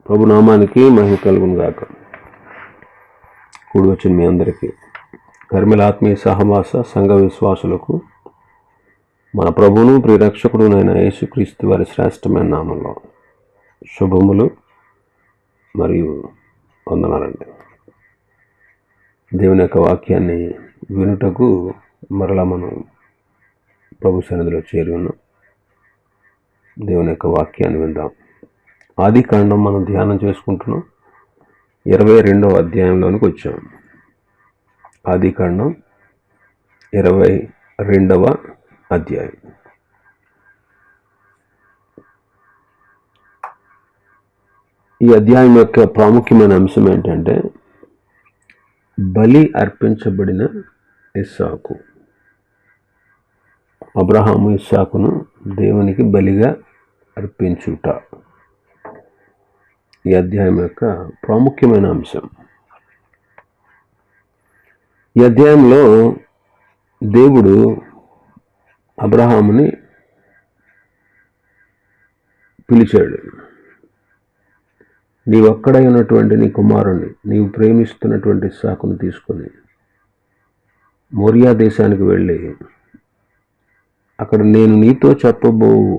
ప్రభునామానికి మహిమ కలుగును గాక. కూడి వచ్చిన మీ అందరికీ కర్మల ఆత్మీయ సహవాస సంఘ విశ్వాసులకు మన ప్రభువును ప్రియరక్షకుడునైన యేసుక్రీస్తు వారి శ్రేష్టమైన నామంలో శుభములు మరియు వందనాలండి. దేవుని యొక్క వాక్యాన్ని వినుటకు మరలా మనం ప్రభు సన్నిధిలో చేరి ఉన్నాం. దేవుని యొక్క వాక్యాన్ని విందాం. ఆదికాండం మనం ధ్యానం చేసుకుంటున్నాం. 22వ అధ్యాయంలోనికి వచ్చాం. ఆదికాండం 22వ అధ్యాయం. ఈ అధ్యాయం యొక్క ప్రాముఖ్యమైన అంశం ఏంటంటే బలి అర్పించబడిన ఇస్సాకు. అబ్రహాము ఇస్సాకును దేవునికి బలిగా అర్పించుట ఈ అధ్యాయం యొక్క ప్రాముఖ్యమైన అంశం. ఈ అధ్యాయంలో దేవుడు అబ్రహాముని పిలిచాడు. నీవొక్కడై ఉన్నటువంటి నీ కుమారుణ్ణి, నీవు ప్రేమిస్తున్నటువంటి ఇస్సాకును తీసుకొని మోరియా దేశానికి వెళ్ళి అక్కడ నేను నీతో చెప్పబోవు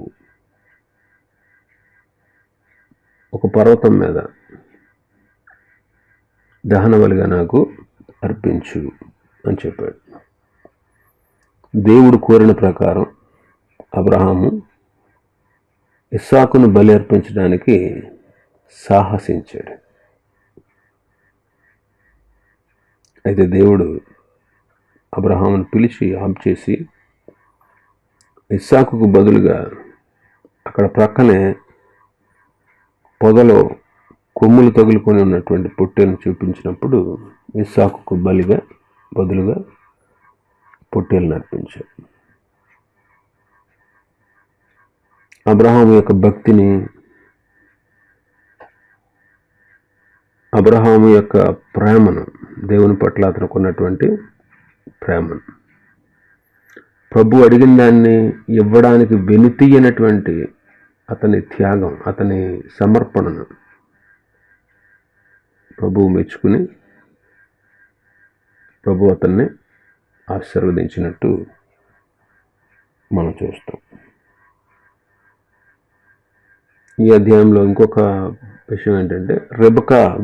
ఒక పర్వతం మీద దహనబలిగా నాకు అర్పించు అని చెప్పాడు. దేవుడు కోరిన ప్రకారం అబ్రహాము ఇస్సాకును బలి అర్పించడానికి సాహసించాడు. అయితే దేవుడు అబ్రహామును పిలిచి ఆప్ చేసి ఇస్సాకుకు బదులుగా అక్కడ ప్రక్కనే పొదలో కొమ్ములు తగులుకొని ఉన్నటువంటి పొట్టేలను చూపించినప్పుడు ఇస్సాకుకు బదులుగా పొట్టేలను అర్పించాడు. అబ్రహాము యొక్క భక్తిని, అబ్రహాము యొక్క ప్రేమను, దేవుని పట్ల అతనికి ఉన్నటువంటి ప్రేమను, ప్రభు అడిగిన దాన్ని ఇవ్వడానికి వెనుతీయనటువంటి అతని త్యాగం, అతని సమర్పణను ప్రభువు మెచ్చుకుని ప్రభు అతన్ని ఆశీర్వదించినట్టు మనం చూస్తాం. ఈ అధ్యాయంలో ఇంకొక విషయం ఏంటంటే రెబెకాను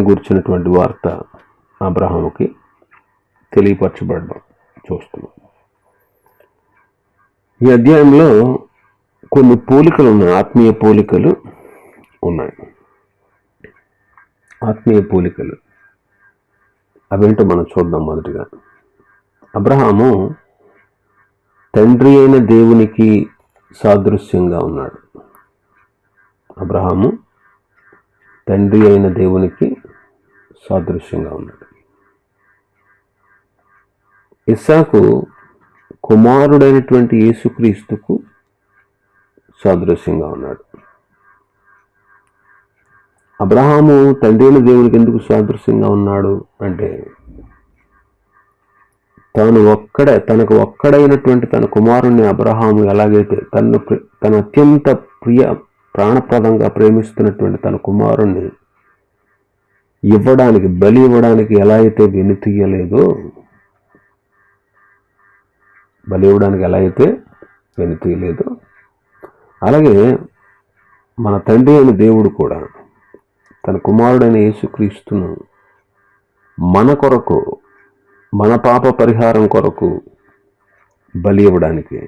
గురించినటువంటి వార్త అబ్రహాముకి తెలియపరచబడడం చూస్తున్నాం. ఈ అధ్యాయంలో కొన్ని పోలికలు ఉన్నాయి, ఆత్మీయ పోలికలు ఉన్నాయి. ఆత్మీయ పోలికలు అవేంటో మనం చూద్దాం. మొదటిగా అబ్రహాము తండ్రి అయిన దేవునికి సాదృశ్యంగా ఉన్నాడు. అబ్రహాము తండ్రి అయిన దేవునికి సాదృశ్యంగా ఉన్నాడు. ఇస్సాకు కుమారుడైనటువంటి యేసుక్రీస్తుకు సాదృశ్యంగా ఉన్నాడు. అబ్రహాము తండ్రి అయిన దేవునికి ఎందుకు సాదృశ్యంగా ఉన్నాడు అంటే తనకు ఒక్కడైనటువంటి తన కుమారుణ్ణి అబ్రహాము ఎలాగైతే తన అత్యంత ప్రాణప్రదంగా ప్రేమిస్తున్నటువంటి తన కుమారుణ్ణి బలి ఇవ్వడానికి ఎలా అయితే వెనుతీయలేదో, అలాగే మన తండ్రి అయిన దేవుడు కూడా తన కుమారుడైన యేసుక్రీస్తును మన కొరకు, మన పాప పరిహారం కొరకు బలి ఇవ్వడానికి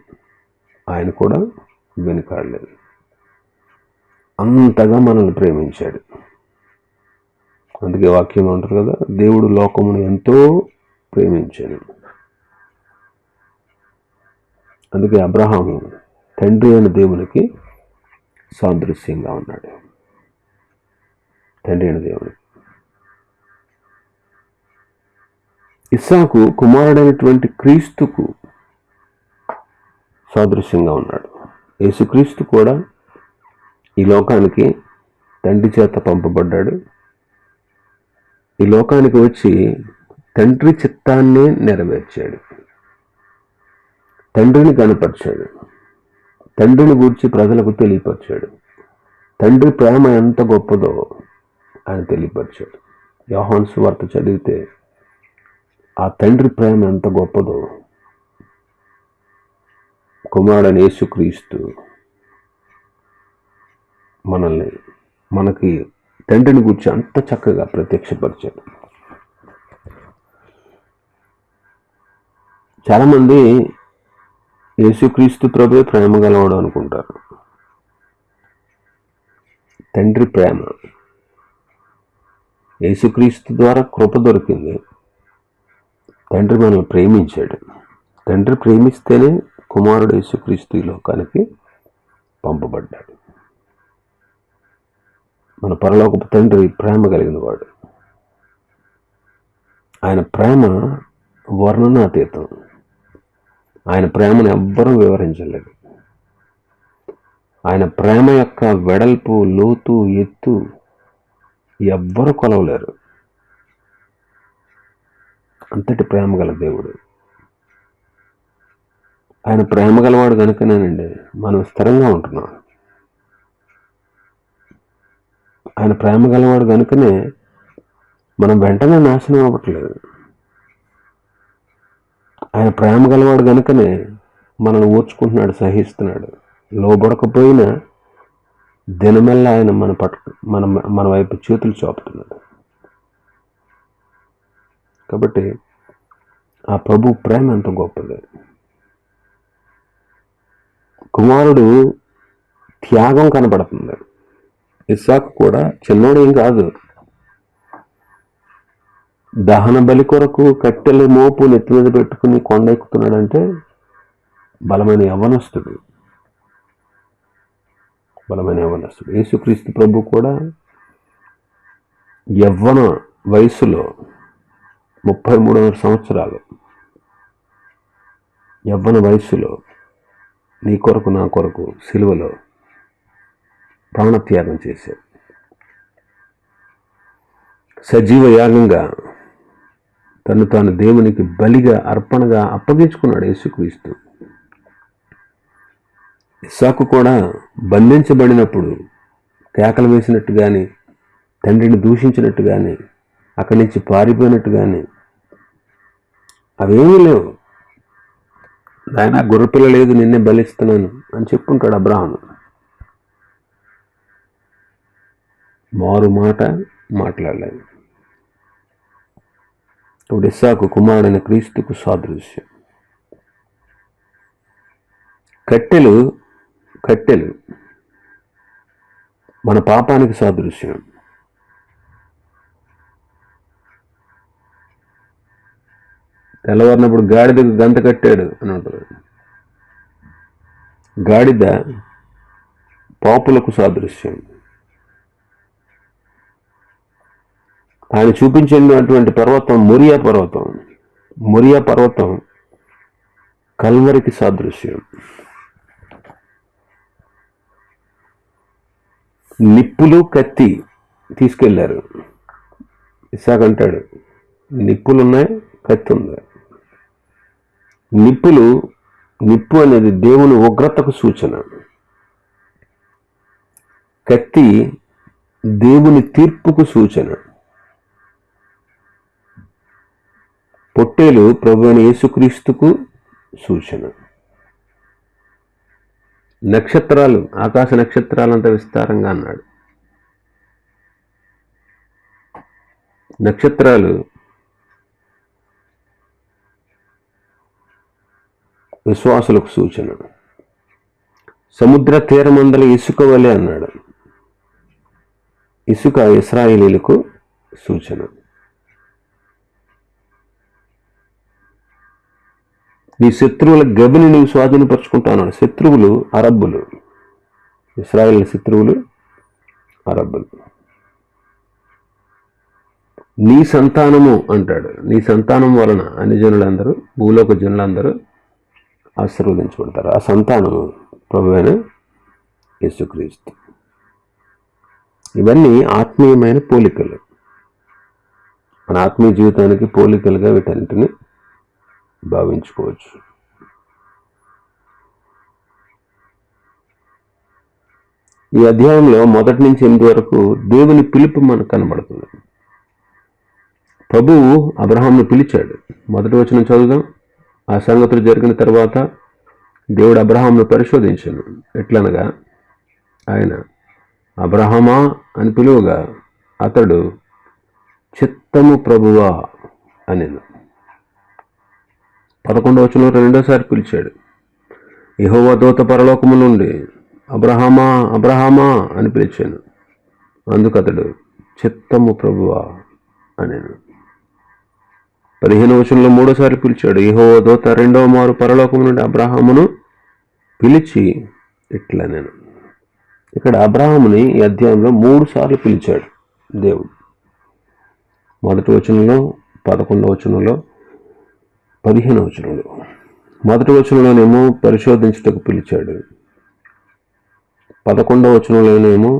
ఆయన కూడా వెనుకాడలేదు. అంతగా మనల్ని ప్రేమించాడు. అందుకే వాక్యం అంటారు కదా, దేవుడు లోకమును ఎంతో ప్రేమించాడు. అందుకే అబ్రహాము తండ్రి అయిన దేవునికి సాదృశ్యంగా ఉన్నాడు. తండ్రి అయిన దేవునికి. ఇస్సాకు కుమారుడైనటువంటి క్రీస్తుకు సాదృశ్యంగా ఉన్నాడు. యేసుక్రీస్తు కూడా ఈ లోకానికి తండ్రి చేత పంపబడ్డాడు. ఈ లోకానికి వచ్చి తండ్రి చిత్తాన్నే నెరవేర్చాడు. తండ్రిని కనపరిచాడు. తండ్రిని గూర్చి ప్రజలకు తెలియపరిచాడు. తండ్రి ప్రేమ ఎంత గొప్పదో ఆయన తెలియపరిచాడు. యోహాను సువార్త చదివితే ఆ తండ్రి ప్రేమ ఎంత గొప్పదో కుమారుడైన యేసుక్రీస్తు మనకి తండ్రిని గురించి అంత చక్కగా ప్రత్యక్షపరిచాడు. చాలామంది యేసుక్రీస్తు ప్రభువే ప్రేమ గలవాడు అనుకుంటారు. తండ్రి ప్రేమ, యేసుక్రీస్తు ద్వారా కృప దొరికింది. తండ్రి మనల్ని ప్రేమించాడు. తండ్రి ప్రేమిస్తేనే కుమారుడు యేసుక్రీస్తు ఈ లోకానికి పంపబడ్డాడు. మన పరలోకపు తండ్రి ప్రేమ కలిగిన వాడు. ఆయన ప్రేమ వర్ణనాతీతం. ఆయన ప్రేమను ఎవ్వరూ వివరించలేరు. ఆయన ప్రేమ యొక్క వెడల్పు, లోతు, ఎత్తు ఎవ్వరూ కొలవలేరు. అంతటి ప్రేమ గల దేవుడు. ఆయన ప్రేమ గలవాడు కనుకనేనండి మనం స్థిరంగా ఉంటున్నాం. ఆయన ప్రేమ గలవాడు కనుకనే మనం వెంటనే నాశనం అవ్వట్లేదు. ఆయన ప్రేమ గలవాడు కనుకనే మనల్ని ఓర్చుకుంటున్నాడు, సహిస్తున్నాడు. లోబడకపోయినా దినమెల్లా ఆయన మన వైపు చేతులు చాపుతున్నాడు. కాబట్టి ఆ ప్రభు ప్రేమ ఎంత గొప్పది. కుమారుడు త్యాగం కనపడుతుంది. ఇస్సాకు కూడా చిన్నోడేం కాదు. దహన బలి కొరకు కట్టెలు మోపు నెత్తి మీద పెట్టుకుని కొండ ఎక్కుతున్నాడంటే బలమైన యవ్వనస్తుడు. యేసుక్రీస్తు ప్రభు కూడా యవ్వన వయసులో 33 సంవత్సరాలు యవ్వన వయసులో నీ కొరకు నా కొరకు సిలువలో ప్రాణత్యాగం చేశాడు. సజీవ యాగంగా తను తాను దేవునికి బలిగా అర్పణగా అప్పగించుకున్నాడు యేసుక్రీస్తు. ఇస్సాకు కూడా బంధించబడినప్పుడు కేకలు వేసినట్టు కానీ, తండ్రిని దూషించినట్టు కానీ, అక్కడి నుంచి పారిపోయినట్టు కానీ అవేమీ లేవు. నాయనా గొర్రెపిల్ల లేదు, నిన్నే బలిస్తున్నాను అని చెప్పుకుంటాడు అబ్రాహాము. మారు మాట మాట్లాడలేదు. ఇప్పుడు ఇస్సాకు కుమారుడైన క్రీస్తుకు సాదృశ్యం. కట్టెలు మన పాపానికి సాదృశ్యం. తెల్లవారినప్పుడు గాడిదకు గంత కట్టాడు అని అంటారు. గాడిద పాపులకు సాదృశ్యం. ఆయన చూపించినటువంటి పర్వతం మొరియా పర్వతం కల్వరికి సాదృశ్యం. నిప్పులు కత్తి తీసుకెళ్లారు. ఇస్సాకు అంటాడు, నిప్పులున్నాయి, కత్తి ఉంది. నిప్పు అనేది దేవుని ఉగ్రతకు సూచన. కత్తి దేవుని తీర్పుకు సూచన. పొట్టేలు ప్రభువైన యేసుక్రీస్తుకు సూచన. నక్షత్రాలు, ఆకాశ నక్షత్రాలంత విస్తారంగా అన్నాడు. నక్షత్రాలు విశ్వాసులకు సూచన. సముద్ర తీరమందల ఇసుక వలె అన్నాడు. ఇసుక ఇశ్రాయేలీయులకు సూచన. నీ శత్రువుల గవిని నీవు స్వాధీనపరుచుకుంటాను. శత్రువులు అరబ్బులు, ఇశ్రాయేలు శత్రువులు అరబ్బులు. నీ సంతానము అంటాడు. నీ సంతానం వలన అన్ని జనులందరూ, భూలోక జనులందరూ ఆశీర్వదించబడతారు. ఆ సంతానము ప్రభువైన యేసుక్రీస్తు. ఇవన్నీ ఆత్మీయమైన పోలికలు. మన ఆత్మీయ జీవితానికి పోలికలుగా వీటన్నిటిని భావించుకోవచ్చు. ఈ అధ్యాయంలో 1 నుంచి 8 వరకు దేవుని పిలుపు మనకు కనబడుతుంది. ప్రభువు అబ్రహాంను పిలిచాడు. 1వ వచనం చదువుదాం. ఆ సంగతులు జరిగిన తర్వాత దేవుడు అబ్రహాంను పరిశోధించాను. ఎట్లనగా ఆయన అబ్రహామా అని పిలువగా అతడు చిత్తము ప్రభువా అనెను. 11వ వచనంలో రెండోసారి పిలిచాడు. యెహోవా దూత పరలోకము నుండి అబ్రహామా అబ్రహామా అని పిలిచాను. అందుకు అతడు చిత్తము ప్రభువా అనెను. 15వ వచనంలో మూడోసారి పిలిచాడు. యెహోవా దూత రెండవ మారు పరలోకము నుండి అబ్రహామును పిలిచి ఇట్లనెను. ఇక్కడ అబ్రహాముని ఈ అధ్యాయంలో 3 సార్లు పిలిచాడు దేవుడు. 1వ వచనంలో, 11వ వచనంలో, 15వ వచనంలో. 1వ వచనంలోనేమో పరిశోధించుటకు పిలిచాడు. 11వ వచనంలోనేమో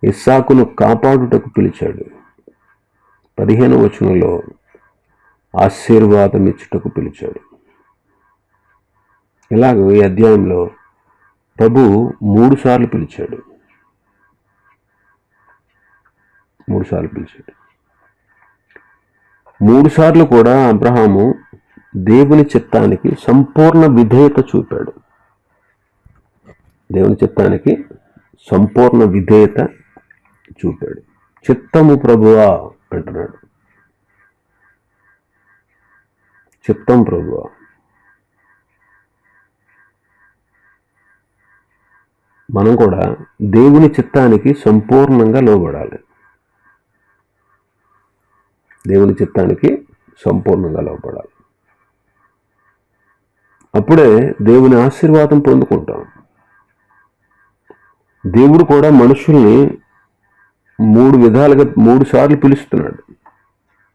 ఇస్సాకును కాపాడుటకు పిలిచాడు. 15వ వచనంలో ఆశీర్వాదం ఇచ్చుటకు పిలిచాడు. ఇలాగ ఈ అధ్యాయంలో ప్రభు 3 సార్లు పిలిచాడు. 3 సార్లు పిలిచాడు. 3 సార్లు కూడా అబ్రహాము దేవుని చిత్తానికి సంపూర్ణ విధేయత చూపాడు. దేవుని చిత్తానికి సంపూర్ణ విధేయత చూపాడు. చిత్తము ప్రభువా అంటున్నాడు. చిత్తం ప్రభువా. మనం కూడా దేవుని చిత్తానికి సంపూర్ణంగా లోబడాలి. దేవుని చిత్తానికి సంపూర్ణంగా లోబడాలి. అప్పుడే దేవుని ఆశీర్వాదం పొందుకుంటాం. దేవుడు కూడా మనుషుల్ని 3 విధాలుగా 3 సార్లు పిలుస్తున్నాడు.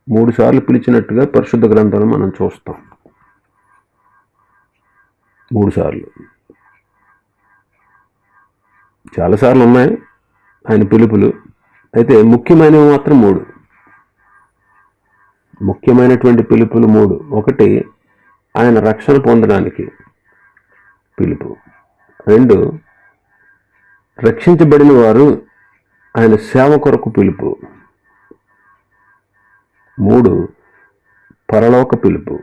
3 సార్లు పిలిచినట్టుగా పరిశుద్ధ గ్రంథంలో మనం చూస్తాం. 3 సార్లు. చాలాసార్లు ఉన్నాయి ఆయన పిలుపులు. అయితే ముఖ్యమైనవి మాత్రం 3. ముఖ్యమైనటువంటి పిలుపులు 3. 1 ఆయన రక్షణ పొందడానికి పిలుపు. 2 రక్షించబడిన వారు ఆయన సేవ కొరకు పిలుపు. 3 పరలోక పిలుపు.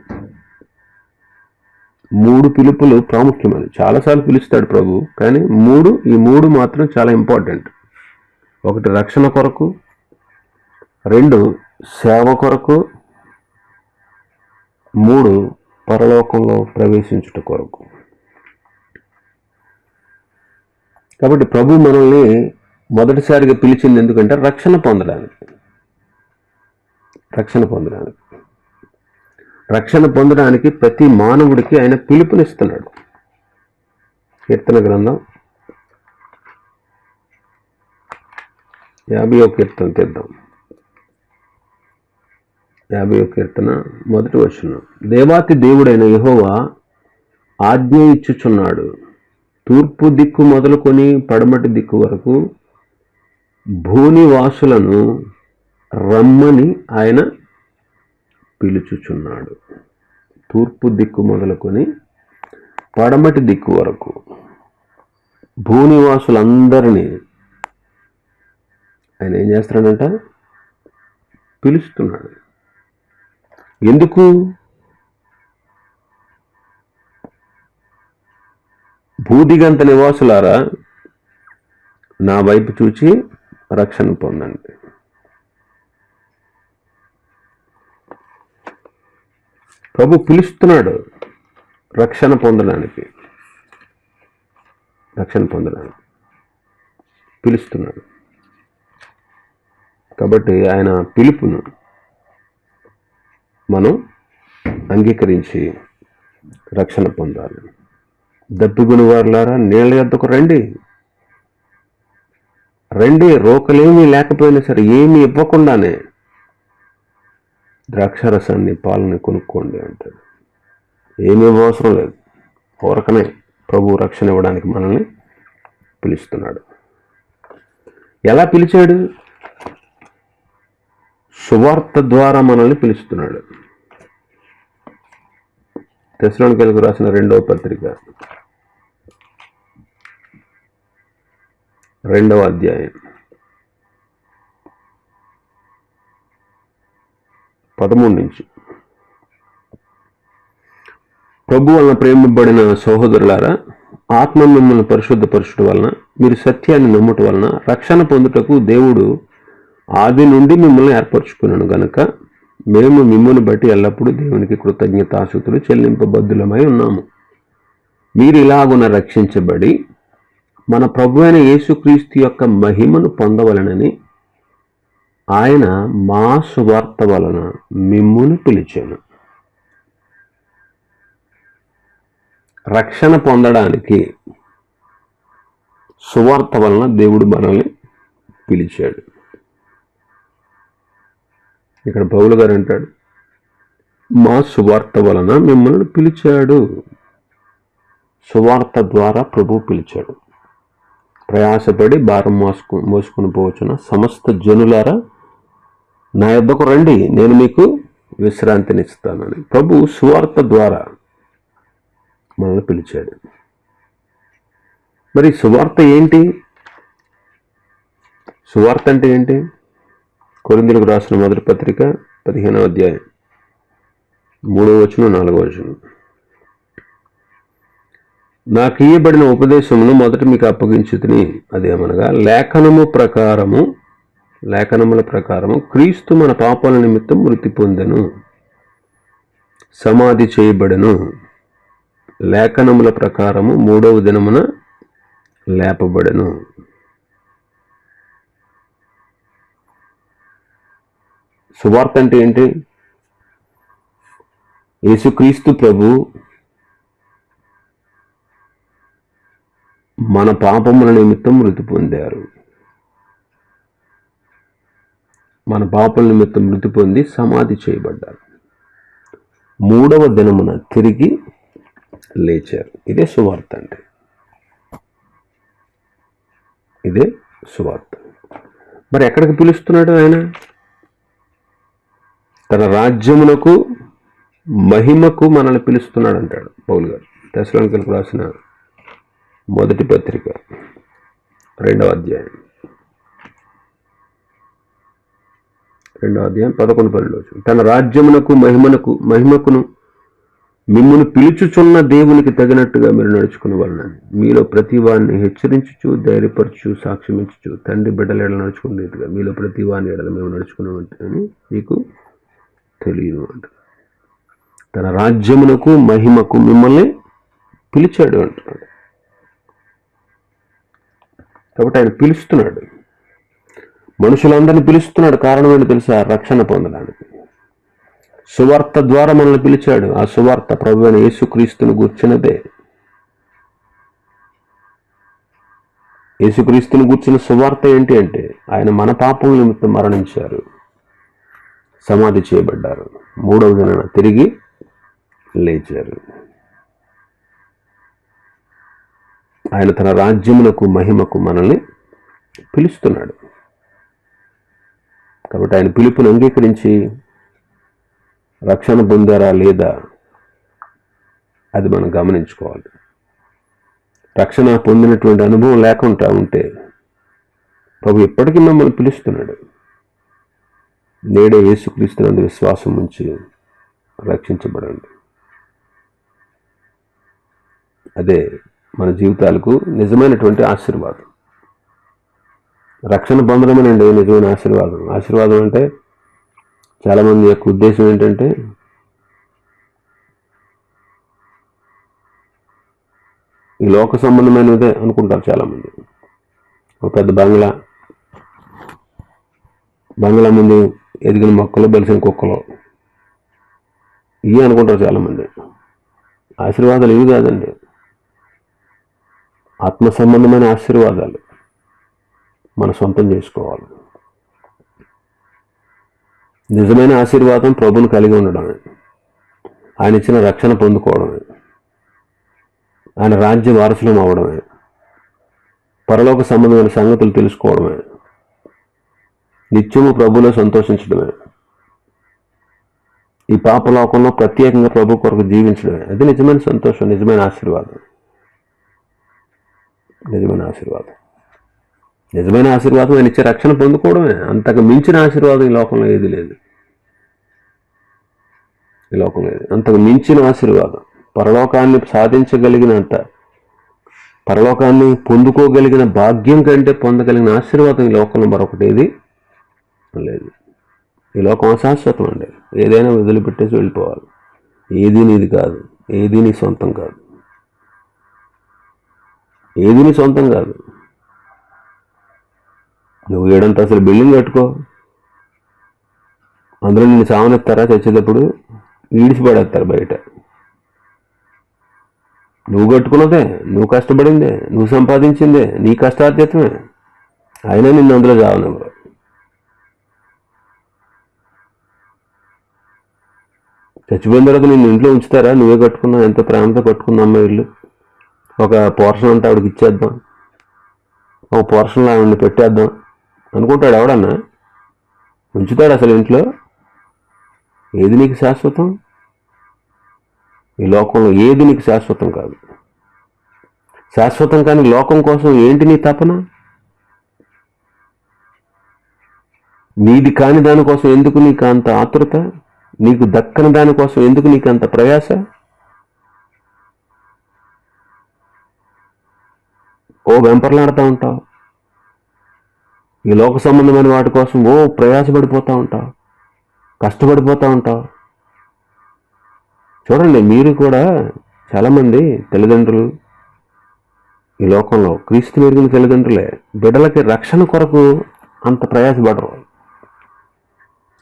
3 పిలుపులు ప్రాముఖ్యమైనవి. చాలాసార్లు పిలుస్తాడు ప్రభు, కానీ ఈ 3 మాత్రం చాలా ఇంపార్టెంట్. 1 రక్షణ కొరకు, 2 సేవ కొరకు, 3 పరలోకంలో ప్రవేశించుట కొరకు. కాబట్టి ప్రభు మనల్ని మొదటిసారిగా పిలిచింది ఎందుకంటే రక్షణ పొందడానికి. రక్షణ పొందడానికి ప్రతి మానవుడికి ఆయన పిలుపునిస్తున్నాడు. కీర్తన గ్రంథం 50వ కీర్తన తీద్దాం. 50వ కీర్తన 1వ వచనం. దేవాతి దేవుడైన యెహోవా ఆజ్ఞ ఇచ్చుచున్నాడు. తూర్పు దిక్కు మొదలుకొని పడమటి దిక్కు వరకు భూనివాసులను రమ్మని ఆయన పిలుచుచున్నాడు. తూర్పు దిక్కు మొదలుకొని పడమటి దిక్కు వరకు భూనివాసులందరినీ ఆయన ఏం చేస్తున్నాడంట? పిలుస్తున్నాడు. ఎందుకు? భూదిగంత నివాసులారా, నా వైపు చూచి రక్షణ పొందండి. ప్రభు పిలుస్తున్నాడు రక్షణ పొందడానికి పిలుస్తున్నాడు. కాబట్టి ఆయన పిలుపును మనం అంగీకరించి రక్షణ పొందాలి. దప్పిగొని వారులారా, నీళ్ళ యొద్దకు రండి. రోకలేమీ లేకపోయినా సరే, ఏమీ ఇవ్వకుండానే ద్రాక్షరసాన్ని, పాలని కొనుక్కోండి అంటాడు. ఏమీ అవసరం లేదు, ఊరకనే ప్రభు రక్షణ ఇవ్వడానికి మనల్ని పిలుస్తున్నాడు. ఎలా పిలిచాడు? సువార్త ద్వారా మనల్ని పిలుస్తున్నాడు. తెస్సలోనికీయులకు రాసిన 2వ పత్రిక 2వ అధ్యాయం 13 నుంచి. ప్రభు వలన ప్రేమింపబడిన సహోదరులారా, ఆత్మ మిమ్మల్ని పరిశుద్ధపరచుట వలన మీరు సత్యాన్ని నమ్ముట వలన రక్షణ పొందుటకు దేవుడు ఆది నుండి మిమ్మల్ని ఏర్పరచుకున్నాను గనుక మేము మిమ్మల్ని బట్టి ఎల్లప్పుడూ దేవునికి కృతజ్ఞతాస్తుతులు చెల్లింపబద్ధులమై ఉన్నాము. మీరు ఇలాగున రక్షించబడి మన ప్రభు అయిన యేసుక్రీస్తు యొక్క మహిమను పొందవలనని ఆయన మా సువార్త వలన మిమ్మును పిలిచాను. రక్షణ పొందడానికి సువార్త వలన దేవుడు మనల్ని పిలిచాడు. ఇక్కడ పౌలు గారు అంటాడు, మా సువార్త వలన మిమ్మల్ని పిలిచాడు. సువార్త ద్వారా ప్రభు పిలిచాడు. ప్రయాసపడి భారం మోసుకుని పోవచ్చున సమస్త జనులారా నా యొద్దకు రండి, నేను మీకు విశ్రాంతినిస్తానని ప్రభు సువార్త ద్వారా మనల్ని పిలిచాడు. మరి సువార్త ఏంటి? సువార్త అంటే ఏంటి? కొరింథీయులకు రాసిన మొదటి పత్రిక 15వ అధ్యాయం 3వ వచనం 4వ వచనం. నాకు ఇయ్యబడిన ఉపదేశమును మొదట మీకు అప్పగించుతిని, అదేమనగా లేఖనముల ప్రకారము క్రీస్తు మన పాపాల నిమిత్తం మృతి పొందెను, సమాధి చేయబడెను, లేఖనముల ప్రకారము 3వ దినమున లేపబడెను. సువార్త అంటే ఏంటి? యేసుక్రీస్తు ప్రభు మన పాపముల నిమిత్తం మృతి పొందారు. మన పాపల నిమిత్తం మృతి పొంది సమాధి చేయబడ్డారు. 3వ దినమున తిరిగి లేచారు. ఇదే సువార్త అంటే. ఇదే సువార్త. మరి ఎక్కడికి పిలుస్తున్నాడు ఆయన? తన రాజ్యమునకు మహిమకు మనల్ని పిలుస్తున్నాడు అంటాడు పౌలు గారు. తెస్సలోనికీయులకు రాసిన మొదటి పత్రిక 2వ అధ్యాయం 11-12. తన రాజ్యమునకు మహిమకును మిమ్మును పిలుచుచున్న దేవునికి తగినట్టుగా మీరు నడుచుకుని వలన మీలో ప్రతి వాడిని హెచ్చరించుచు, ధైర్యపరచు, సాక్ష్యమించుచు తండ్రి బిడ్డల ఎడల నడుచుకునేట్టుగా మీలో ప్రతి వాడిని ఎడల మేము నడుచుకున్నామని మీకు తెలియదు అంట. తన రాజ్యమునకు మహిమకు మిమ్మల్ని పిలిచాడు అంటున్నాడు. కాబట్టి ఆయన పిలుస్తున్నాడు, మనుషులందరినీ పిలుస్తున్నాడు. కారణం ఏంటో తెలుసా? రక్షణ పొందడానికి. సువార్త ద్వారా మనల్ని పిలిచాడు. ఆ సువార్త ప్రభు అయిన యేసుక్రీస్తును గూర్చినదే. యేసుక్రీస్తును గూర్చిన సువార్త ఏంటి అంటే ఆయన మన పాపం నిమిత్తం మరణించారు, సమాధి చేయబడ్డారు, 3వ దినాన తిరిగి లేచారు. ఆయన తన రాజ్యమునకు మహిమకు మనల్ని పిలుస్తున్నాడు. కాబట్టి ఆయన పిలుపును అంగీకరించి రక్షణ పొందారా లేదా అది మనం గమనించుకోవాలి. రక్షణ పొందినటువంటి అనుభవం లేకుండా ఉంటే ప్రభు ఎప్పటికీ మిమ్మల్ని పిలుస్తున్నాడు. నేడే యేసుక్రీస్తునందు విశ్వాసం ఉంచి రక్షించబడండి. అదే మన జీవితాలకు నిజమైనటువంటి ఆశీర్వాదం. రక్షణ పొందడమేనండి నిజమైన ఆశీర్వాదం. ఆశీర్వాదం అంటే చాలామంది యొక్క ఉద్దేశం ఏంటంటే ఈ లోక సంబంధమైనదే అనుకుంటారు చాలామంది. ఒక పెద్ద బంగ్లా ముందు ఎదిగిన మొక్కలు, బలిసిన కుక్కలు ఇవి అనుకుంటారు చాలామంది. ఆశీర్వాదాలు ఇవి కాదండి. ఆత్మ సంబంధమైన ఆశీర్వాదాలు మన సొంతం చేసుకోవాలి. నిజమైన ఆశీర్వాదం ప్రభువును కలిగి ఉండడమే, ఆయన ఇచ్చిన రక్షణ పొందుకోవడమే, ఆయన రాజ్య వారసులం అవడమే, పరలోక సంబంధమైన సంగతులు తెలుసుకోవడమే, నిత్యము ప్రభువులో సంతోషించడమే, ఈ పాపలోకంలో ప్రత్యేకంగా ప్రభు కొరకు జీవించడమే. అది నిజమైన సంతోషం, నిజమైన ఆశీర్వాదం, నిజమైన ఆశీర్వాదం. నిజమైన ఆశీర్వాదం ఆయన ఇచ్చే రక్షణ పొందుకోవడమే. అంతకు మించిన ఆశీర్వాదం ఈ లోకంలో ఏది లేదు. ఈ లోకంలో ఏది అంతకు మించిన ఆశీర్వాదం, పరలోకాన్ని సాధించగలిగినంత, పరలోకాన్ని పొందుకోగలిగిన భాగ్యం కంటే పొందగలిగిన ఆశీర్వాదం ఈ లోకంలో మరొకటి ఏది లేదు. ఈ లోకం అశాశ్వతం అండి. ఏదైనా వదిలిపెట్టేసి వెళ్ళిపోవాలి. ఏది నీది కాదు, ఏది నీ సొంతం కాదు, ఏది నీ సొంతం కాదు. నువ్వు 7 అంతస్తుల బిల్డింగ్ కట్టుకో, అందులో నిన్ను సావనెత్తారా? చచ్చేటప్పుడు ఈడిచిపడేస్తారు బయట. నువ్వు కట్టుకున్నదే, నువ్వు కష్టపడిందే, నువ్వు సంపాదించిందే, నీ కష్టార్జితమే, అయినా నిన్ను అందులో చావనివ్వరు. చచ్చిపోయిన తర్వాత నిన్ను ఇంట్లో ఉంచుతారా? నువ్వే కట్టుకున్నావు, ఎంతో ప్రేమతో కట్టుకున్నా అమ్మ ఇల్లు, ఒక పోర్షన్ అంతా ఆవిడకి ఇచ్చేద్దాం, ఒక పోర్షన్లో ఆవిడని పెట్టేద్దాం అనుకుంటాడు ఎవడన్నా? ఉంచుతాడు అసలు ఇంట్లో? ఏది నీకు శాశ్వతం? ఈ లోకంలో ఏది నీకు శాశ్వతం కాదు. శాశ్వతం కానీ లోకం కోసం ఏంటి నీ తపన? నీది కాని దానికోసం ఎందుకు నీకు అంత ఆతృత? నీకు దక్కని దానికోసం ఎందుకు నీకు అంత ప్రయాస? వెంపర్లాడుతూ ఉంటావు. ఈ లోక సంబంధమైన వాటి కోసం ప్రయాసపడిపోతూ ఉంటావు, కష్టపడిపోతూ ఉంటావు. చూడండి, మీరు కూడా చాలామంది తల్లిదండ్రులు ఈ లోకంలో క్రీస్తు ఎరిగిన తల్లిదండ్రులే బిడ్డలకి రక్షణ కొరకు అంత ప్రయాసపడరు.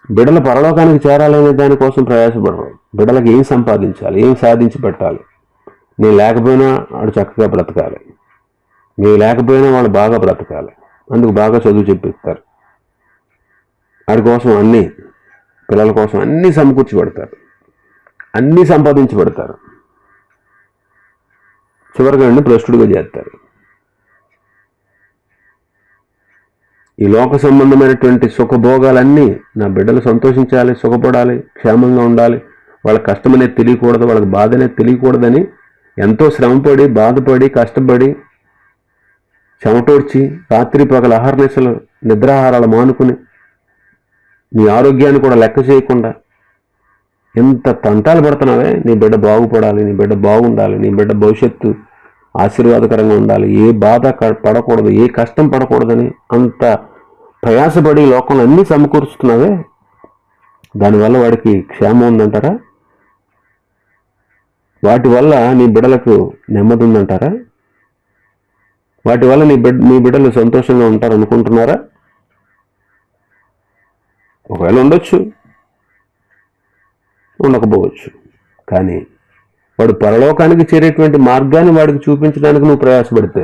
బిడ్డల పరలోకానికి చేరాలనే దానికోసం ప్రయాసపడరు. బిడ్డలకు ఏం సంపాదించాలి, ఏం సాధించి పెట్టాలి, నేను లేకపోయినా వాడు చక్కగా బ్రతకాలి, మేము లేకపోయినా వాళ్ళు బాగా బ్రతకాలి, అందుకు బాగా చదువు చెప్పిస్తారు. వాడి కోసం అన్నీ, పిల్లల కోసం అన్నీ సమకూర్చి పెడతారు, అన్నీ సంపాదించి పెడతారు. చివరిగా భ్రష్టుడిగా చేస్తారు. ఈ లోక సంబంధమైనటువంటి సుఖభోగాలన్నీ నా బిడ్డలు సంతోషించాలి, సుఖపడాలి, క్షేమంగా ఉండాలి, వాళ్ళ కష్టం అనేది తెలియకూడదు, వాళ్ళకి బాధ అనేది తెలియకూడదని ఎంతో శ్రమపడి, బాధపడి, కష్టపడి, చెమటోడ్చి, రాత్రి పగల ఆహారనిశలు నిద్రాహారాలు మానుకుని, నీ ఆరోగ్యాన్ని కూడా లెక్క చేయకుండా ఎంత తంటాలు పడుతున్నావే. నీ బిడ్డ బాగుపడాలి, నీ బిడ్డ బాగుండాలి, నీ బిడ్డ భవిష్యత్తు ఆశీర్వాదకరంగా ఉండాలి, ఏ బాధ పడకూడదు, ఏ కష్టం పడకూడదని అంత ప్రయాసపడి లోకంలో అన్నీ సమకూరుస్తున్నావే. దానివల్ల వాడికి క్షేమం ఉందంటారా? వాటి వల్ల నీ బిడ్డలకు నెమ్మది ఉందంటారా? వాటి వల్ల నీ బిడ్డలు సంతోషంగా ఉంటారు అనుకుంటున్నారా? ఒకవేళ ఉండొచ్చు, ఉండకపోవచ్చు. కానీ వాడు పరలోకానికి చేరేటువంటి మార్గాన్ని వాడికి చూపించడానికి నువ్వు ప్రయాసపడితే,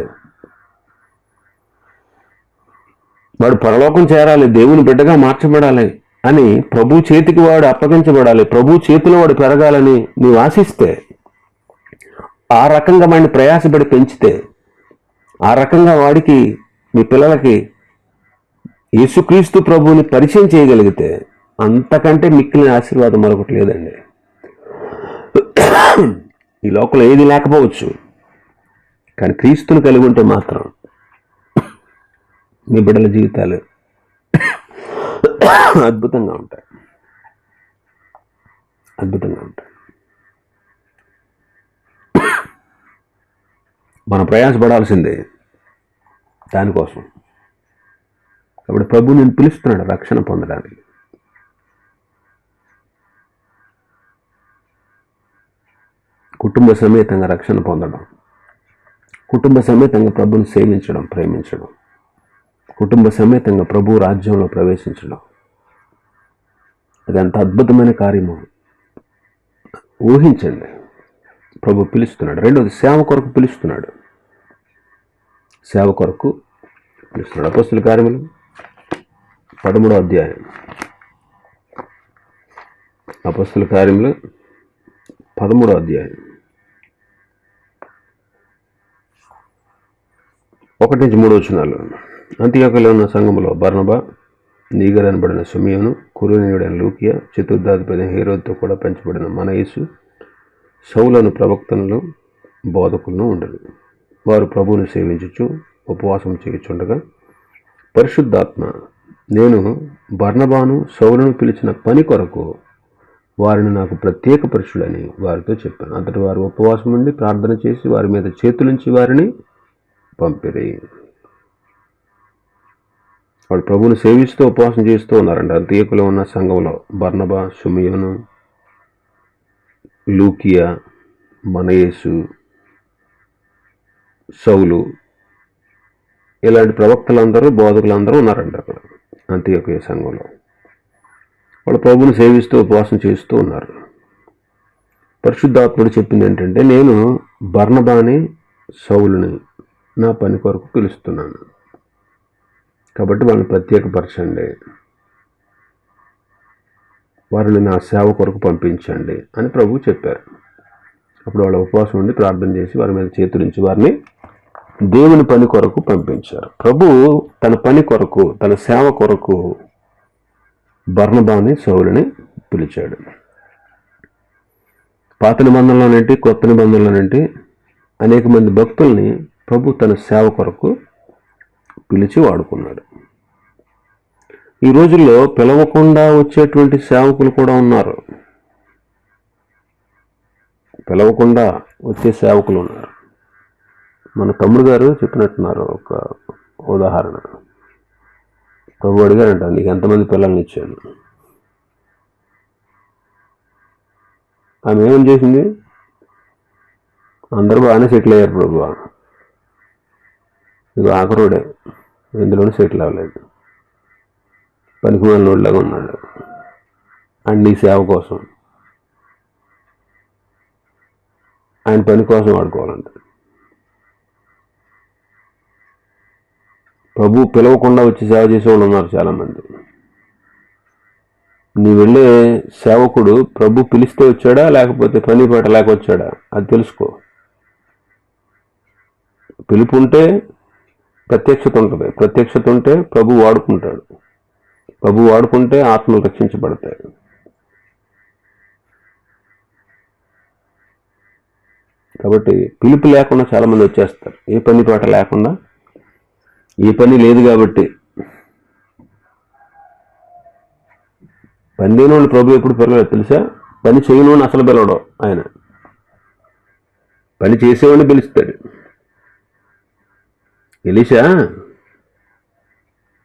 వాడు పరలోకం చేరాలి, దేవుని బిడ్డగా మార్చబడాలి అని ప్రభు చేతికి వాడు అప్పగించబడాలి, ప్రభు చేతిలో వాడు పెరగాలని నీవు ఆశిస్తే, ఆ రకంగా వాడిని ప్రయాసపడి పెంచితే, ఆ రకంగా వాడికి, మీ పిల్లలకి యేసుక్రీస్తు ప్రభువుని పరిచయం చేయగలిగితే, అంతకంటే మిక్కిలిన ఆశీర్వాదం మరొకటి లేదండి. ఈ లోకంలో ఏది లేకపోవచ్చు, కానీ క్రీస్తుని కలిగి ఉంటే మాత్రం మీ బిడ్డల జీవితాలు అద్భుతంగా ఉంటాయి, అద్భుతంగా ఉంటాయి. మనం ప్రయాసపడాల్సిందే దానికోసం. కాబట్టి ప్రభు నేను పిలుస్తున్నాడు రక్షణ పొందడానికి. కుటుంబ సమేతంగా రక్షణ పొందడం, కుటుంబ సమేతంగా ప్రభుని సేవించడం, ప్రేమించడం, కుటుంబ సమేతంగా ప్రభు రాజ్యంలో ప్రవేశించడం, అదంత అద్భుతమైన కార్యము. ఊహించండి, ప్రభు పిలుస్తున్నాడు. రెండోది, సేవ కొరకు పిలుస్తున్నాడు. సేవ కొరకు పిలుస్తున్నాడు. అపొస్తలుల కార్యములు 13వ అధ్యాయం. అపొస్తలుల కార్యములు 13వ అధ్యాయం 1-3 వచనాలు. అంతియోకయలో ఉన్న సంఘములో బర్నబా, నీగర్ అనబడిన సిమియోను, కురేనీయుడైన లూకియా, చతుర్థాధిపతి హేరోదుతో కూడా పెంచబడిన మనయేసు, సౌలను ప్రవక్తలను, బోధకులను ఉండరు. వారు ప్రభువును సేవించుచు ఉపవాసం చేయుచుండగా పరిశుద్ధాత్మ, నేను బర్నబాను సౌలును పిలిచిన పని కొరకు వారిని నాకు ప్రత్యేక పరుషులని వారితో చెప్పాను. అంతటి వారు ఉపవాసం ఉండి ప్రార్థన చేసి వారి మీద చేతులుంచి వారిని పంపిరి. వాళ్ళు ప్రభువుని సేవిస్తూ ఉపవాసం చేస్తూ ఉన్నారంట. అంతియకులో ఉన్న సంఘంలో బర్నబా, షిమియోను, లూకియా, మనయేసు, సౌలు ఇలాంటి ప్రవక్తలందరూ బోధకులందరూ ఉన్నారంట అక్కడ అంతియొకయ సంఘంలో. వాళ్ళు ప్రభువుని సేవిస్తూ ఉపవాసం చేస్తూ ఉన్నారు. పరిశుద్ధాత్ముడు చెప్పింది ఏంటంటే, నేను బర్నబాని సౌలుని నా పని కొరకు పిలుస్తున్నాను, కాబట్టి వాళ్ళని ప్రత్యేకపరచండి, వారిని నా సేవ కొరకు పంపించండి అని ప్రభువు చెప్పారు. అప్పుడు వాళ్ళ ఉపవాసం ఉండి ప్రార్థన చేసి వారి మీద చేతులుంచి వారిని దేవుని పని కొరకు పంపించారు. ప్రభువు తన పని కొరకు, తన సేవ కొరకు బర్నబాని సౌలుని పిలిచాడు. పాత నిబంధనలోనేంటి, కొత్త నిబంధనలోనేంటి అనేక మంది భక్తుల్ని ప్రభు తన సేవ కొరకు పిలిచి వాడుకున్నాడు. ఈ రోజుల్లో పిలవకుండా వచ్చేటువంటి సేవకులు కూడా ఉన్నారు. పిలవకుండా వచ్చే సేవకులు ఉన్నారు. మన తమ్ముడు గారు చెప్పినట్టున్నారు ఒక ఉదాహరణ. ప్రభు అడిగారంట, నీకు ఎంతమంది పిల్లల్ని ఇచ్చాను? ఆమె ఏమని చేసింది? అందరూ బాగానే సెటిల్ అయ్యారు ప్రభు, ఇది ఆఖరుడే ఇందులోనే సెటిల్ అవ్వలేదు, పనికి మాలినోడిలాగా ఉన్నాడు, అండ్ నీ సేవ కోసం, ఆయన పని కోసం వాడుకోవాలంట. ప్రభు పిలవకుండా వచ్చి సేవ చేసేవాళ్ళు ఉన్నారు చాలామంది. నీ వెళ్ళే సేవకుడు ప్రభు పిలిస్తే వచ్చాడా లేకపోతే పని పాట లేక వచ్చాడా అది తెలుసుకో. పిలుపు ఉంటే ప్రత్యక్షత ఉంటుంది, ప్రత్యక్షత ఉంటే ప్రభు వాడుకుంటాడు, ప్రభు వాడుకుంటే ఆత్మలు రక్షించబడతాయి. కాబట్టి పిలుపు లేకుండా చాలామంది వచ్చేస్తారు, ఏ పని పాట లేకుండా. ఏ పని లేదు కాబట్టి. పని లేని వాళ్ళు ప్రభు ఎప్పుడు పిలవలేదు తెలుసా? పని చేయని అసలు పిలవడం ఆయన, పని చేసేవాడిని పిలుస్తాడు. ఎలీషా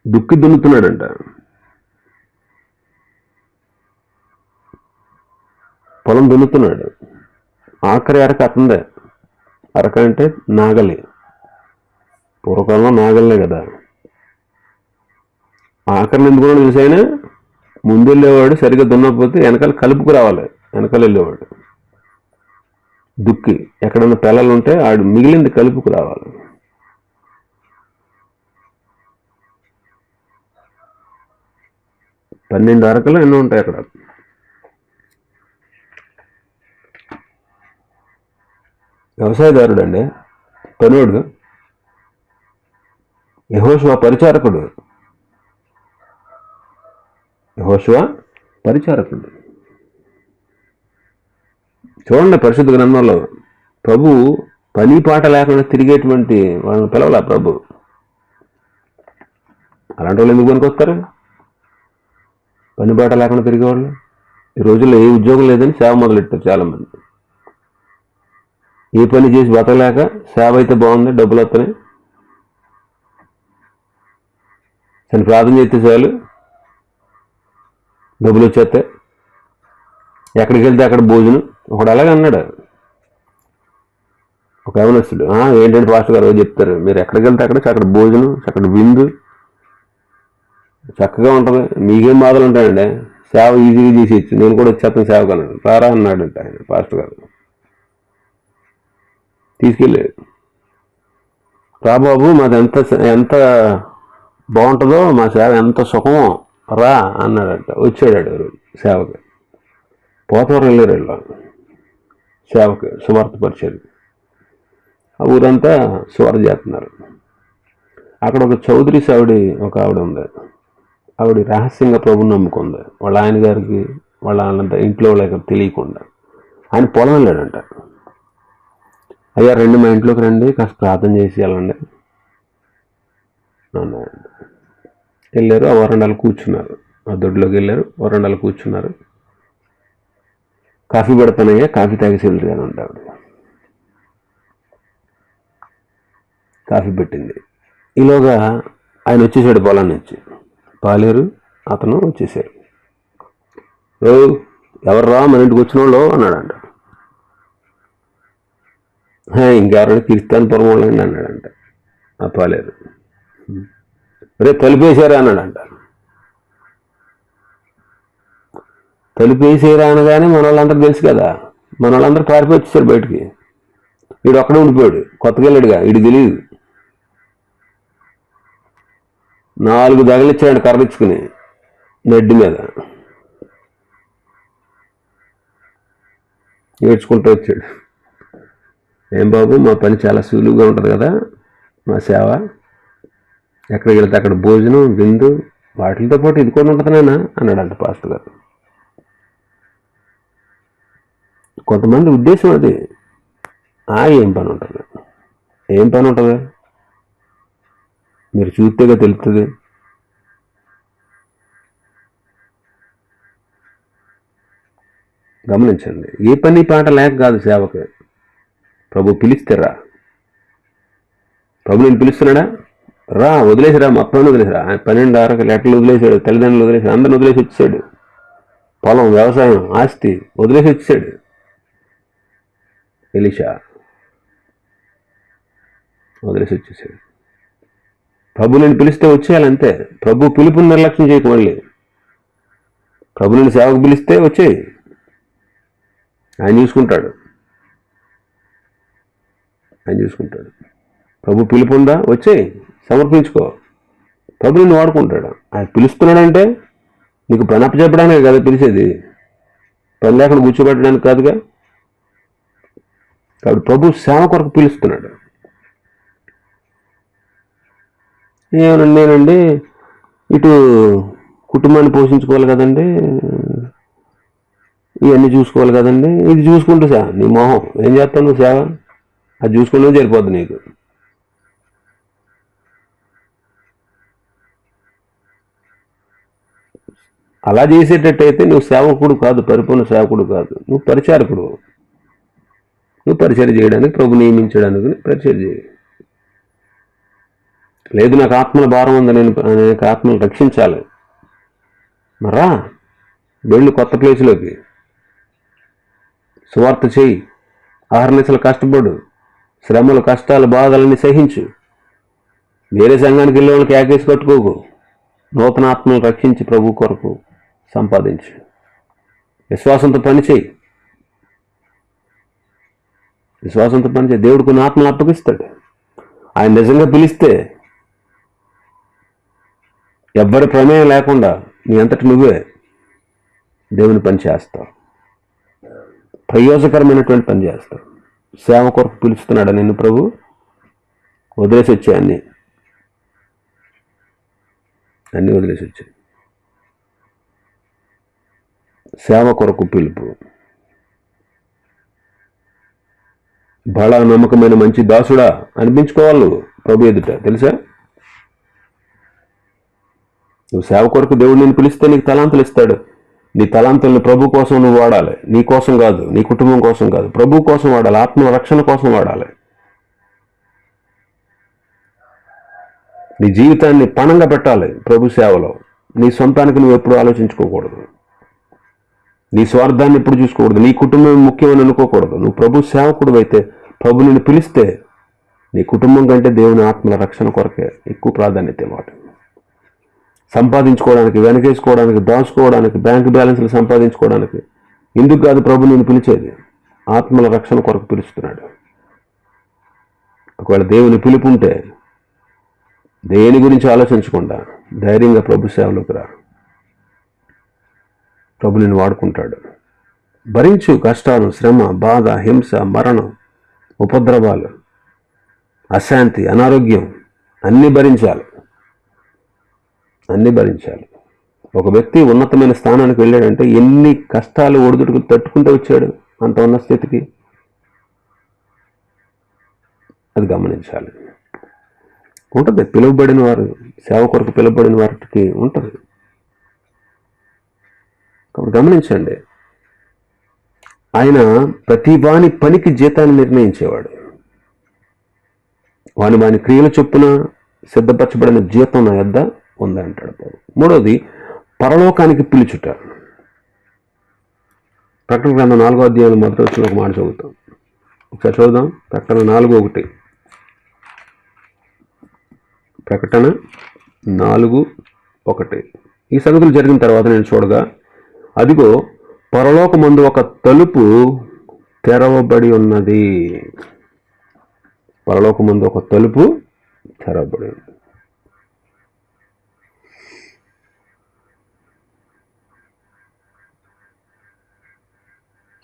దుక్కి దున్నుతున్నాడంట. పొలం దున్నుతున్నాడు. ఆఖరి అరక అతందే. అరక అంటే నాగలి. పూర్వకాలంలో నాగలే కదా. ఆఖరిని ఎందుకున్నాడు తెలుసు ఆయన? ముందు వెళ్ళేవాడు సరిగ్గా దున్నకపోతే వెనకాల కలుపుకు రావాలి, వెనకాల వెళ్ళేవాడు. దుక్కి ఎక్కడన్నా పిల్లలు ఉంటే ఆడు మిగిలింది కలుపుకు రావాలి. పన్నెండు అరకలు ఎన్నో ఉంటాయి అక్కడ. వ్యవసాయదారుడు అండి, పనివాడు. యెహోషువ పరిచారకుడు. యెహోషువ పరిచారకుడు. చూడండి పరిశుద్ధ గ్రంథంలో ప్రభు పని పాట లేకుండా తిరిగేటువంటి వాళ్ళని పిలవలా ప్రభు. అలాంటి వాళ్ళు ఎందుకు పనికొస్తారు? పని పాట లేకుండా తిరిగేవాళ్ళు. ఈ రోజుల్లో ఏ ఉద్యోగం లేదని సేవ మొదలెట్టారు చాలామంది. ఏ పని చేసి బతకలేక సేవ అయితే బాగుంది, డబ్బులు వస్తున్నాయి, కానీ ప్రార్థన చేస్తే చాలు డబ్బులు వచ్చేస్తే ఎక్కడికి వెళ్తే అక్కడ భోజనం. ఒకడు అలాగే అన్నాడు, ఒక యవనస్తుడు. ఏంటంటే పాస్టర్ గారు చెప్తారు, మీరు ఎక్కడికి వెళ్తే అక్కడ భోజనం, అక్కడ విందు చక్కగా ఉంటుంది, మీకేం బాధలు ఉంటాయండి, సేవ ఈజీగా చేసేయచ్చు, నేను కూడా వచ్చేస్తాను సేవ కన్నాడు. రారా అన్నాడంట ఆయన పాస్టర్ గారు. తీసుకెళ్ళాడు. రాబాబు మాది ఎంత బాగుంటుందో, మా సేవ ఎంత సుఖమో, రా అన్నాడంట. వచ్చాడు సేవకి. పోతవరం వెళ్ళారు వీళ్ళు సేవకి, సువార్త పరిచయం. ఆ ఊరంతా సువార్త చేస్తున్నారు. అక్కడ ఒక చౌదరి ఒక ఆవిడ ఉంది. ఆవిడ రహస్యంగా ప్రభుని నమ్ముకుంది. వాళ్ళ ఆయన గారికి, వాళ్ళ ఇంట్లో వాళ్ళకి తెలియకుండా. ఆయన పొలం వెళ్ళాడంట. అయ్యా రండి, మా ఇంట్లోకి రండి, కాస్త ప్రార్థన చేసి వెళ్ళండి అన్నాడు. వెళ్ళారు. ఆ వరండాలు కూర్చున్నారు. ఆ దొడ్లోకి వెళ్ళారు, వరండాలు కూర్చున్నారు. కాఫీ పెడతానయ్యా, కాఫీ తాగేసి వెళ్ళరు అని ఉంది ఆవిడ. కాఫీ పెట్టింది. ఈలోగా ఆయన వచ్చేసాడు పొలం నుంచి. పాలేరు అతను వచ్చేసారు. ఓ ఎవర్రా మన ఇంటికి వచ్చిన వాళ్ళు అన్నాడంట. ఇంకెవరైనా క్రిస్తాన్ పొలం వాళ్ళండి అన్నాడంట ఆ పాలేరు. రేపు తలుపేసారా అన్నాడంట. తలుపేసారా అనగానే మన వాళ్ళందరూ తెలుసు కదా, మన వాళ్ళందరూ పారిపోయి వచ్చేసారు బయటికి. వీడు ఒక్కడే ఉండిపోయాడు, కొత్తగా వెళ్ళాడుగా, వీడికి తెలియదు. 4 దగలిచ్చాడు కర్రిచ్చుకుని నెడ్డి మీద. ఏడ్చుకుంటూ వచ్చాడు. ఏం బాబు, మా పని చాలా సులువుగా ఉంటుంది కదా, మా సేవ. ఎక్కడికి వెళ్తే అక్కడ భోజనం విందు వాటితో పాటు ఇది కూడా ఉంటుంది నాన్న అన్నాడంట పాస్టర్ గారు. కొంతమంది ఉద్దేశం అది. ఏం పని ఉంటుంది, ఏం పని ఉంటుంది, మీరు చూస్తేగా తెలుస్తుంది. గమనించండి, ఏ పని పాట లేక కాదు సేవకు. ప్రభు పిలిస్తే రా. ప్రభు నేను పిలుస్తున్నాడా, రా, వదిలేసిరా, మొత్తం వదిలేసిరా. 12 లెటర్లు వదిలేశాడు, తల్లిదండ్రులు వదిలేశాడు, అందరిని వదిలేసి వచ్చాడు. పొలం, వ్యవసాయం, ఆస్తి వదిలేసి వచ్చాడు ఎలీషా. వదిలేసి వచ్చేసాడు. ప్రభు నేను పిలిస్తే వచ్చేయాలంతే. ప్రభు పిలుపుని నిర్లక్ష్యం చేయకు. మళ్ళీ ప్రభు నేను సేవకు పిలిస్తే వచ్చేయి, ఆయన చూసుకుంటాడు. ఆయన చూసుకుంటాడు. ప్రభు పిలుపు ఉందా, వచ్చేయి, సమర్పించుకో. ప్రభు నిన్ను వాడుకుంటాడు. ఆయన పిలుస్తున్నాడంటే నీకు పని అప్పచెప్పడానికే కదా పిలిచేది, పని లేకుండా కూర్చోబెట్టడానికి కాదుగా. కాబట్టి ప్రభు సేవ కొరకు పిలుస్తున్నాడు. నేనండి ఇటు కుటుంబాన్ని పోషించుకోవాలి కదండి, ఇవన్నీ చూసుకోవాలి కదండి, ఇది చూసుకుంటూ సేవ. నీ మొహం ఏం చేస్తావు నువ్వు సేవ? అది చూసుకుంటే సరిపోద్ది నీకు. అలా చేసేటట్టయితే నువ్వు సేవకుడు కాదు, పరిపూర్ణ సేవకుడు కాదు, నువ్వు పరిచారకుడు. నువ్వు పరిచయం చేయడానికి ప్రభు నియమించడానికి పరిచయం చేయి. లేదు నాకు ఆత్మల భారం ఉంది, నేను అనేక ఆత్మలు రక్షించాలి, మరా వెళ్ళు కొత్త ప్లేసులోకి, సువార్త చేయి, ఆహర్నిశలు కష్టపడు, శ్రమలు కష్టాలు బాధలన్నీ సహించు. వేరే సంఘానికి వెళ్ళే వాళ్ళకి ఏకేసి కట్టుకోకు. నూతన ఆత్మలు రక్షించి ప్రభు కొరకు సంపాదించు. విశ్వాసంతో పనిచేయి, విశ్వాసంతో పనిచేయి. దేవుడు కొన్ని ఆత్మలు అప్పగిస్తాడు. ఆయన నిజంగా పిలిస్తే ఎవ్వరి ప్రమేయం లేకుండా నీ అంతటి నువ్వే దేవుని పని చేస్తావు, ప్రయోజకరమైనటువంటి పని చేస్తావు. సేవ కొరకు పిలుస్తున్నాడు నిన్ను ప్రభు, వదిలేసి వచ్చాయి అన్నీ వదిలేసి వచ్చాయి. సేవ కొరకు పిలుపు. బలా నమ్మకమైన మంచి దాసుడా అనిపించుకోవాలి నువ్వు ప్రభు ఎదుట, తెలుసా? నువ్వు సేవ కొరకు దేవుడు నేను పిలిస్తే నీకు తలాంతులు ఇస్తాడు. నీ తలాంతుల్ని ప్రభు కోసం నువ్వు వాడాలి, నీ కోసం కాదు, నీ కుటుంబం కోసం కాదు, ప్రభు కోసం వాడాలి, ఆత్మ రక్షణ కోసం వాడాలి. నీ జీవితాన్ని పణంగా పెట్టాలి ప్రభు సేవలో. నీ సొంతానికి నువ్వు ఎప్పుడు ఆలోచించుకోకూడదు, నీ స్వార్థాన్ని ఎప్పుడు చూసుకోకూడదు, నీ కుటుంబం ముఖ్యమని అనుకోకూడదు. నువ్వు ప్రభు సేవకుడు అయితే ప్రభు నిన్ను పిలిస్తే నీ కుటుంబం కంటే దేవుని ఆత్మల రక్షణ కొరకే ఎక్కువ ప్రాధాన్యత ఇవ్వాలి. సంపాదించుకోవడానికి, వెనకేసుకోవడానికి, దాచుకోవడానికి, బ్యాంక్ బ్యాలెన్స్లు సంపాదించుకోవడానికి ఎందుకు కాదు ప్రభు నిన్ను పిలిచేది. ఆత్మల రక్షణ కొరకు పిలుస్తున్నాడు. ఒకవేళ దేవుని పిలుపు ఉంటే దేని గురించి ఆలోచించకుండా ధైర్యంగా ప్రభు సేవలోకి రా. ప్రభు నిన్ను వాడుకుంటాడు. భరించు కష్టాలు, శ్రమ, బాధ, హింస, మరణం, ఉపద్రవాలు, అశాంతి, అనారోగ్యం అన్నీ భరించాలి, అన్నీ భరించాలి. ఒక వ్యక్తి ఉన్నతమైన స్థానానికి వెళ్ళాడంటే ఎన్ని కష్టాలు ఒడిదుడుకు తట్టుకుంటూ వచ్చాడు అంత ఉన్న స్థితికి, అది గమనించాలి. ఉంటుంది. పిలువబడిన వారు, సేవ కొరకు పిలువబడిన వారికి ఉంటుంది. కాబట్టి గమనించండి, ఆయన ప్రతి వాని పనికి జీతాన్ని నిర్ణయించేవాడు. వాని క్రియల చొప్పున సిద్ధపరచబడిన జీతం నా యొద్ద ఉందంటాడు. మూడవది, పరలోకానికి పిలుచుట. ప్రకటన గ్రంథం 4వ అధ్యాయంలో మొదటి వచనంలో ఒక మాట చదువుతాం. ఒకసారి చదువుదాం. ప్రకటన 4:1. ప్రకటన 4:1. ఈ సంగతులు జరిగిన తర్వాత నేను చూడగా, అదిగో పరలోకమందు ఒక తలుపు తెరవబడి ఉన్నది. పరలోకమందు ఒక తలుపు తెరవబడి ఉంది.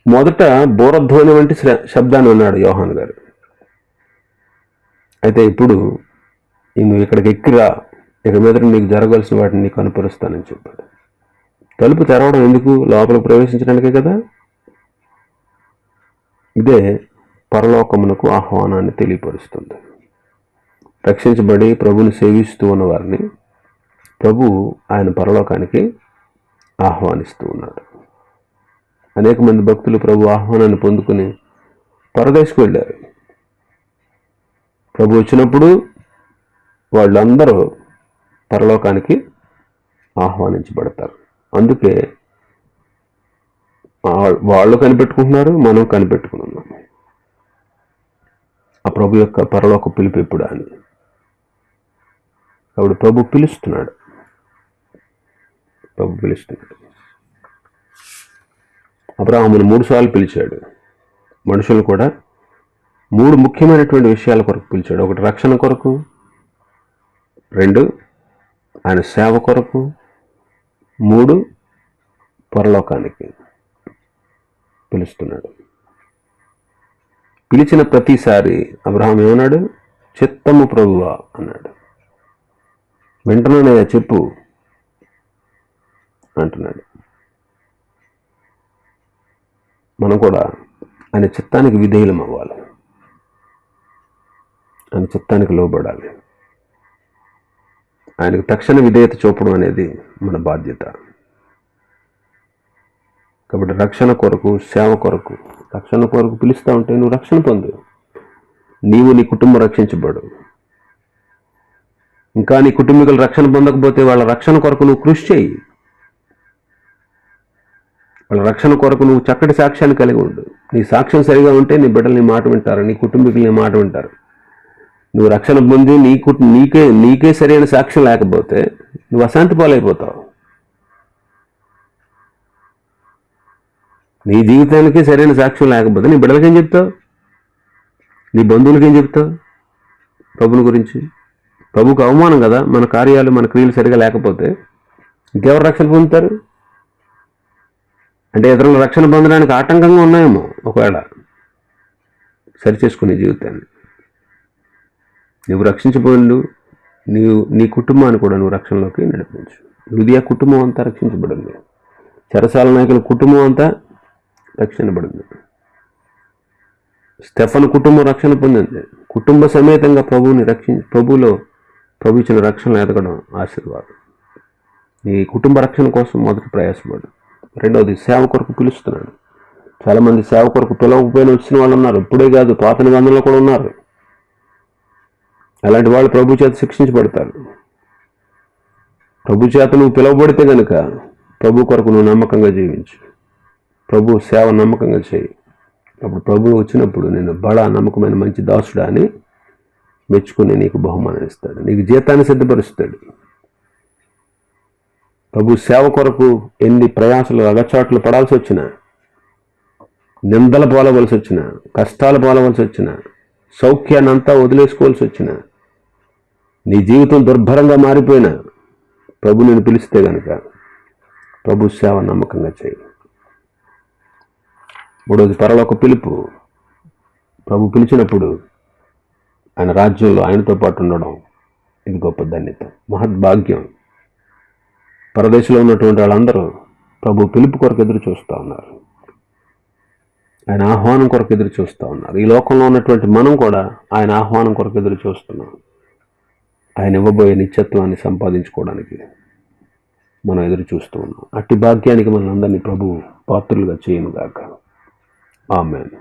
మొదట బూరధ్వని వంటి శబ్దాన్ని అన్నాడు యోహాను గారు. అయితే ఇప్పుడు నువ్వు ఇక్కడికి ఎక్కిరా, ఇక మీద నీకు జరగాల్సిన వాటిని నీకు కనుపరుస్తానని చెప్పాడు. తలుపు తెరవడం ఎందుకు? లోపలికి ప్రవేశించడానికే కదా. ఇదే పరలోకమునకు ఆహ్వానాన్ని తెలియపరుస్తుంది. రక్షించబడి ప్రభుని సేవిస్తూ ఉన్న వారిని ప్రభు ఆయన పరలోకానికి ఆహ్వానిస్తూ ఉన్నాడు. అనేక మంది భక్తులు ప్రభు ఆహ్వానాన్ని పొందుకుని పరదేశకు వెళ్ళారు. ప్రభు వచ్చినప్పుడు వాళ్ళందరూ పరలోకానికి ఆహ్వానించబడతారు. అందుకే వాళ్ళు కనిపెట్టుకుంటున్నారు, మనం కనిపెట్టుకున్నాం ఆ ప్రభు యొక్క పరలోక పిలుపు ఎప్పుడు అని. కాబట్టి ప్రభు పిలుస్తున్నాడు. అబ్రాహామును 3 సార్లు పిలిచాడు. మనుషులు కూడా 3 ముఖ్యమైనటువంటి విషయాల కొరకు పిలిచాడు. 1 రక్షణ కొరకు, 2 ఆయన సేవ కొరకు, 3 పరలోకానికి పిలుస్తున్నాడు. పిలిచిన ప్రతిసారి అబ్రహాం ఏమన్నాడు? చిత్తము ప్రభువా అన్నాడు. వింటున్నానయ్యా చెప్పు అంటున్నాడు. మనం కూడా ఆయన చిత్తానికి విధేయులం అవ్వాలి, ఆయన చిత్తానికి లోబడాలి. ఆయనకు తక్షణ విధేయత చూపడం అనేది మన బాధ్యత. కాబట్టి రక్షణ కొరకు, సేవ కొరకు, రక్షణ కొరకు పిలుస్తూ ఉంటే నువ్వు రక్షణ పొందు. నీవు నీ కుటుంబం రక్షించబడు. ఇంకా నీ కుటుంబీకులు రక్షణ పొందకపోతే వాళ్ళ రక్షణ కొరకు నువ్వు కృషి చేయి. వాళ్ళ రక్షణ కొరకు నువ్వు చక్కటి సాక్ష్యాన్ని కలిగి ఉండు. నీ సాక్ష్యం సరిగా ఉంటే నీ బిడ్డలు నీ మాట వింటారు, నీ కుటుంబీకులు నీ మాట వింటారు. నువ్వు రక్షణ పొంది నీకే సరైన సాక్ష్యం లేకపోతే నువ్వు అశాంతి పాలైపోతావు. నీ జీవితానికి సరైన సాక్ష్యం లేకపోతే నీ బిడ్డలకేం చెప్తావు? నీ బంధువులకేం చెప్తావు ప్రభుని గురించి? ప్రభుకు అవమానం కదా మన కార్యాలు, మన క్రియలు సరిగా లేకపోతే. ఇంకెవరు రక్షణ పొందుతారు? అంటే ఇతరుల రక్షణ పొందడానికి ఆటంకంగా ఉన్నాయేమో. ఒకవేళ సరిచేసుకునే జీవితాన్ని నువ్వు రక్షించబోండు. నీ కుటుంబాన్ని కూడా నువ్వు రక్షణలోకి నడిపించు. లుదియా కుటుంబం అంతా రక్షించబడింది. చెరసాల నాయకుల కుటుంబం అంతా రక్షించబడింది. స్టెఫన్ కుటుంబం రక్షణ పొందింది. కుటుంబ సమేతంగా ప్రభువులో ప్రభు ఇచ్చిన రక్షణ ఎదగడం ఆశీర్వాదం. నీ కుటుంబ రక్షణ కోసం మొదటి ప్రయాసపడు. రెండవది, సేవ కొరకు పిలుస్తున్నాడు. చాలామంది సేవ కొరకు పిలవకపోయినా వచ్చిన వాళ్ళు ఉన్నారు. ఇప్పుడే కాదు, పాత నిబంధనలు కూడా ఉన్నారు. అలాంటి వాళ్ళు ప్రభు చేత శిక్షించబడతారు. ప్రభు చేత నువ్వు పిలువబడితే కనుక ప్రభు కొరకు నువ్వు నమ్మకంగా జీవించు. ప్రభు సేవ నమ్మకంగా చేయి. అప్పుడు ప్రభు వచ్చినప్పుడు నేను బడా నమ్మకమైన మంచి దాసుడా అని మెచ్చుకుని నీకు బహుమానం ఇస్తాడు, నీకు జీతాన్ని సిద్ధపరుస్తాడు. ప్రభు సేవ కొరకు ఎన్ని ప్రయాసలు, అగచాట్లు పడాల్సి వచ్చినా, నిందలు పాలవలసి వచ్చినా, కష్టాలు పాలవలసి వచ్చినా, సౌఖ్యాన్ని అంతా వదిలేసుకోవాల్సి వచ్చినా, నీ జీవితం దుర్భరంగా మారిపోయినా ప్రభు నేను పిలిస్తే కనుక ప్రభు సేవ నమ్మకంగా చేయి. మూడవది, పరలోక పిలుపు. ప్రభు పిలిచినప్పుడు ఆయన రాజ్యంలో ఆయనతో పాటు ఉండడం ఇది గొప్ప ధన్యత, మహద్భాగ్యం. పరదేశంలో ఉన్నటువంటి వాళ్ళందరూ ప్రభు పిలుపు కొరకు ఎదురు చూస్తూ ఉన్నారు. ఆయన ఆహ్వానం కొరకు ఎదురు చూస్తూ ఉన్నారు. ఈ లోకంలో ఉన్నటువంటి మనం కూడా ఆయన ఆహ్వానం కొరకు ఎదురు చూస్తున్నాం. ఆయన ఇవ్వబోయే నిత్యత్వాన్ని సంపాదించుకోవడానికి మనం ఎదురు చూస్తూ ఉన్నాం. అట్టి భాగ్యానికి మనందరినీ ప్రభువు పాత్రులుగా చేయనుగాక. ఆమేన్.